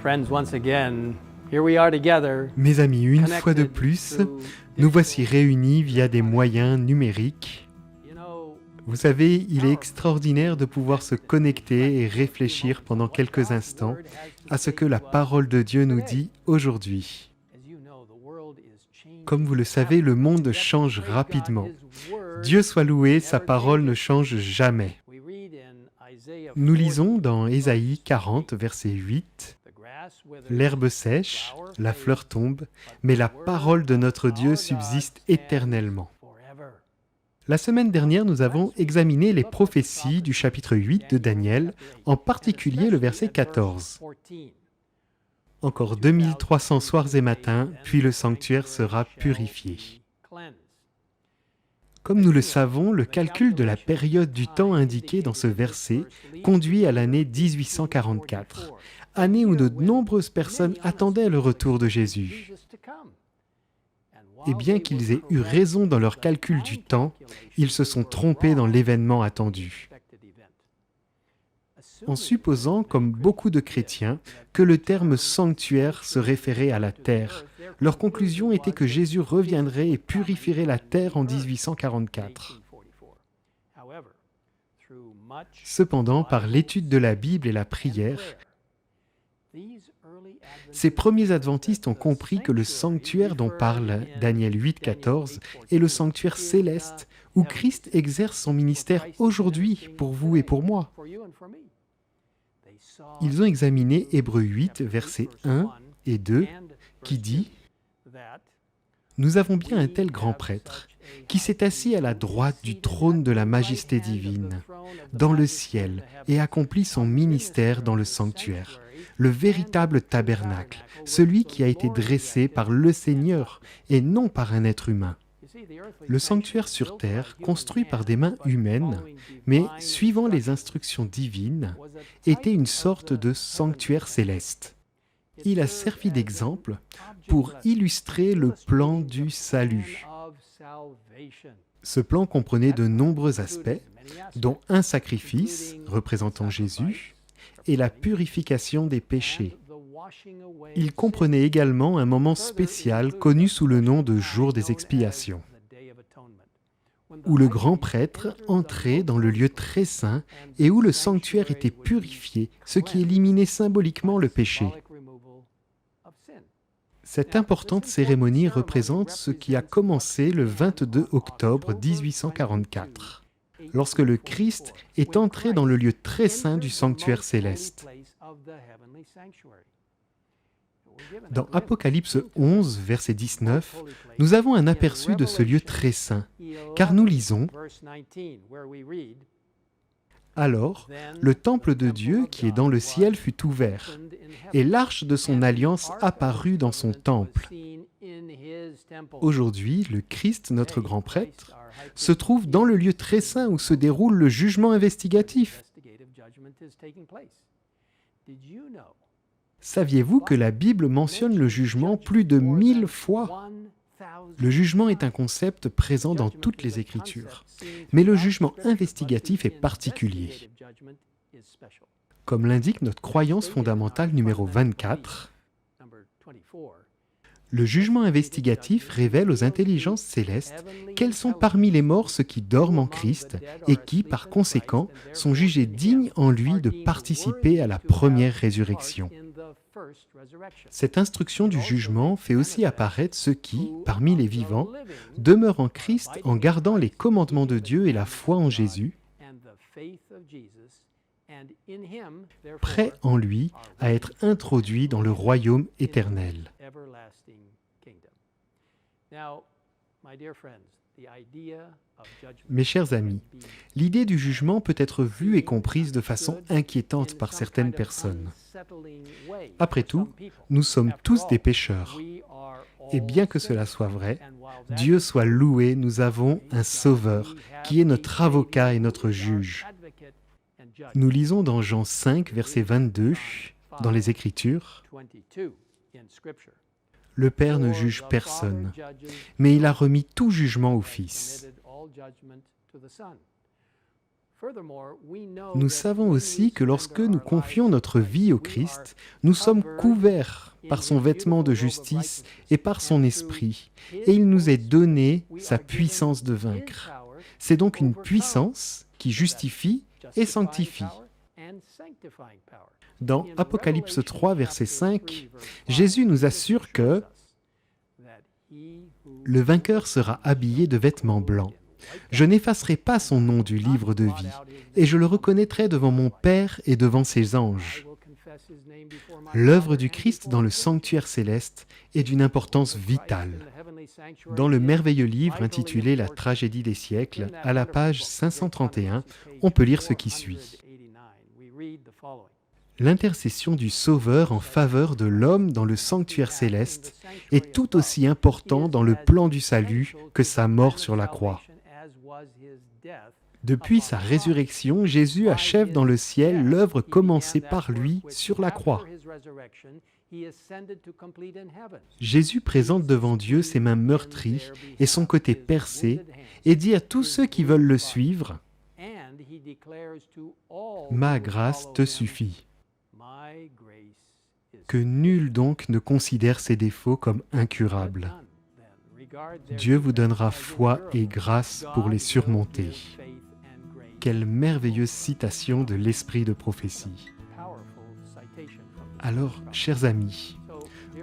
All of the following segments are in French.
friends, once again, here we are together. Mes amis, une fois de plus, nous voici réunis via des moyens numériques. Vous savez, il est extraordinaire de pouvoir se connecter et réfléchir pendant quelques instants à ce que la parole de Dieu nous dit aujourd'hui. Comme vous le savez, le monde change rapidement. Dieu soit loué, sa parole ne change jamais. Nous lisons dans Ésaïe 40, verset 8, « L'herbe sèche, la fleur tombe, mais la parole de notre Dieu subsiste éternellement. » La semaine dernière, nous avons examiné les prophéties du chapitre 8 de Daniel, en particulier le verset 14. Encore 2300 soirs et matins, puis le sanctuaire sera purifié. Comme nous le savons, le calcul de la période du temps indiquée dans ce verset conduit à l'année 1844, année où de nombreuses personnes attendaient le retour de Jésus. Et bien qu'ils aient eu raison dans leur calcul du temps, ils se sont trompés dans l'événement attendu. En supposant, comme beaucoup de chrétiens, que le terme « sanctuaire » se référait à la terre, leur conclusion était que Jésus reviendrait et purifierait la terre en 1844. Cependant, par l'étude de la Bible et la prière, ces premiers adventistes ont compris que le sanctuaire dont parle Daniel 8, 14 est le sanctuaire céleste où Christ exerce son ministère aujourd'hui pour vous et pour moi. Ils ont examiné Hébreux 8, versets 1 et 2, qui dit « Nous avons bien un tel grand prêtre, qui s'est assis à la droite du trône de la majesté divine, dans le ciel, et accomplit son ministère dans le sanctuaire, le véritable tabernacle, celui qui a été dressé par le Seigneur et non par un être humain. Le sanctuaire sur terre, construit par des mains humaines, mais suivant les instructions divines, était une sorte de sanctuaire céleste. Il a servi d'exemple pour illustrer le plan du salut. Ce plan comprenait de nombreux aspects, dont un sacrifice, représentant Jésus, et la purification des péchés. Il comprenait également un moment spécial connu sous le nom de jour des expiations, où le grand prêtre entrait dans le lieu très saint et où le sanctuaire était purifié, ce qui éliminait symboliquement le péché. Cette importante cérémonie représente ce qui a commencé le 22 octobre 1844, lorsque le Christ est entré dans le lieu très saint du sanctuaire céleste. Dans Apocalypse 11, verset 19, nous avons un aperçu de ce lieu très saint, car nous lisons « Alors, le temple de Dieu qui est dans le ciel fut ouvert, et l'arche de son alliance apparut dans son temple. » Aujourd'hui, le Christ, notre grand prêtre, se trouve dans le lieu très saint où se déroule le jugement investigatif. Saviez-vous que la Bible mentionne le jugement plus de 1000 fois? Le jugement est un concept présent dans toutes les Écritures, mais le jugement investigatif est particulier. Comme l'indique notre croyance fondamentale numéro 24, le jugement investigatif révèle aux intelligences célestes quels sont parmi les morts ceux qui dorment en Christ et qui, par conséquent, sont jugés dignes en lui de participer à la première résurrection. Cette instruction du jugement fait aussi apparaître ceux qui, parmi les vivants, demeurent en Christ en gardant les commandements de Dieu et la foi en Jésus, prêts en lui à être introduits dans le royaume éternel. Mes chers amis, l'idée du jugement peut être vue et comprise de façon inquiétante par certaines personnes. Après tout, nous sommes tous des pécheurs. Et bien que cela soit vrai, Dieu soit loué, nous avons un Sauveur qui est notre avocat et notre juge. Nous lisons dans Jean 5, verset 22, dans les Écritures, « Le Père ne juge personne, mais il a remis tout jugement au Fils. Nous savons aussi que lorsque nous confions notre vie au Christ, nous sommes couverts par son vêtement de justice et par son esprit, et il nous est donné sa puissance de vaincre. C'est donc une puissance qui justifie et sanctifie. Dans Apocalypse 3, verset 5, Jésus nous assure que le vainqueur sera habillé de vêtements blancs. Je n'effacerai pas son nom du livre de vie, et je le reconnaîtrai devant mon Père et devant ses anges. L'œuvre du Christ dans le sanctuaire céleste est d'une importance vitale. Dans le merveilleux livre intitulé La tragédie des siècles, à la page 531, on peut lire ce qui suit. L'intercession du Sauveur en faveur de l'homme dans le sanctuaire céleste est tout aussi important dans le plan du salut que sa mort sur la croix. Depuis sa résurrection, Jésus achève dans le ciel l'œuvre commencée par lui sur la croix. Jésus présente devant Dieu ses mains meurtries et son côté percé et dit à tous ceux qui veulent le suivre, « Ma grâce te suffit ». Que nul donc ne considère ses défauts comme incurables. Dieu vous donnera foi et grâce pour les surmonter. Quelle merveilleuse citation de l'esprit de prophétie. Alors, chers amis,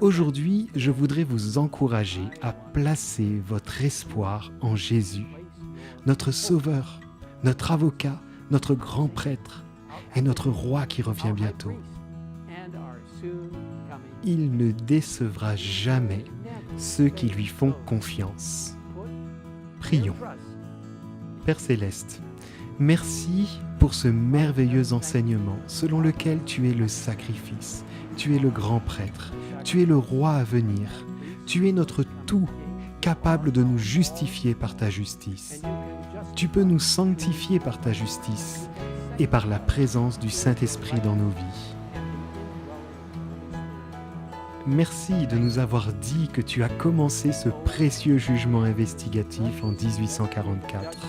aujourd'hui, je voudrais vous encourager à placer votre espoir en Jésus, notre Sauveur, notre avocat, notre grand prêtre et notre roi qui revient bientôt. Il ne décevra jamais ceux qui lui font confiance. Prions. Père Céleste, merci pour ce merveilleux enseignement selon lequel tu es le sacrifice, tu es le grand prêtre, tu es le roi à venir, tu es notre tout, capable de nous justifier par ta justice. Tu peux nous sanctifier par ta justice et par la présence du Saint-Esprit dans nos vies. Merci de nous avoir dit que tu as commencé ce précieux jugement investigatif en 1844,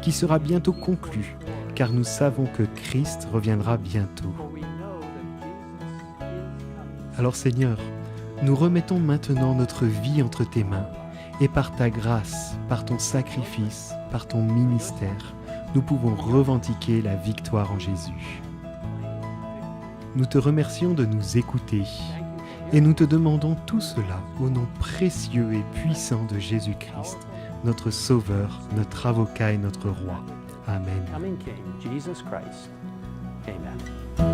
qui sera bientôt conclu, car nous savons que Christ reviendra bientôt. Alors Seigneur, nous remettons maintenant notre vie entre tes mains, et par ta grâce, par ton sacrifice, par ton ministère, nous pouvons revendiquer la victoire en Jésus. Nous te remercions de nous écouter. Et nous te demandons tout cela au nom précieux et puissant de Jésus-Christ, notre Sauveur, notre avocat et notre Roi. Amen. Coming King, Jesus Christ. Amen.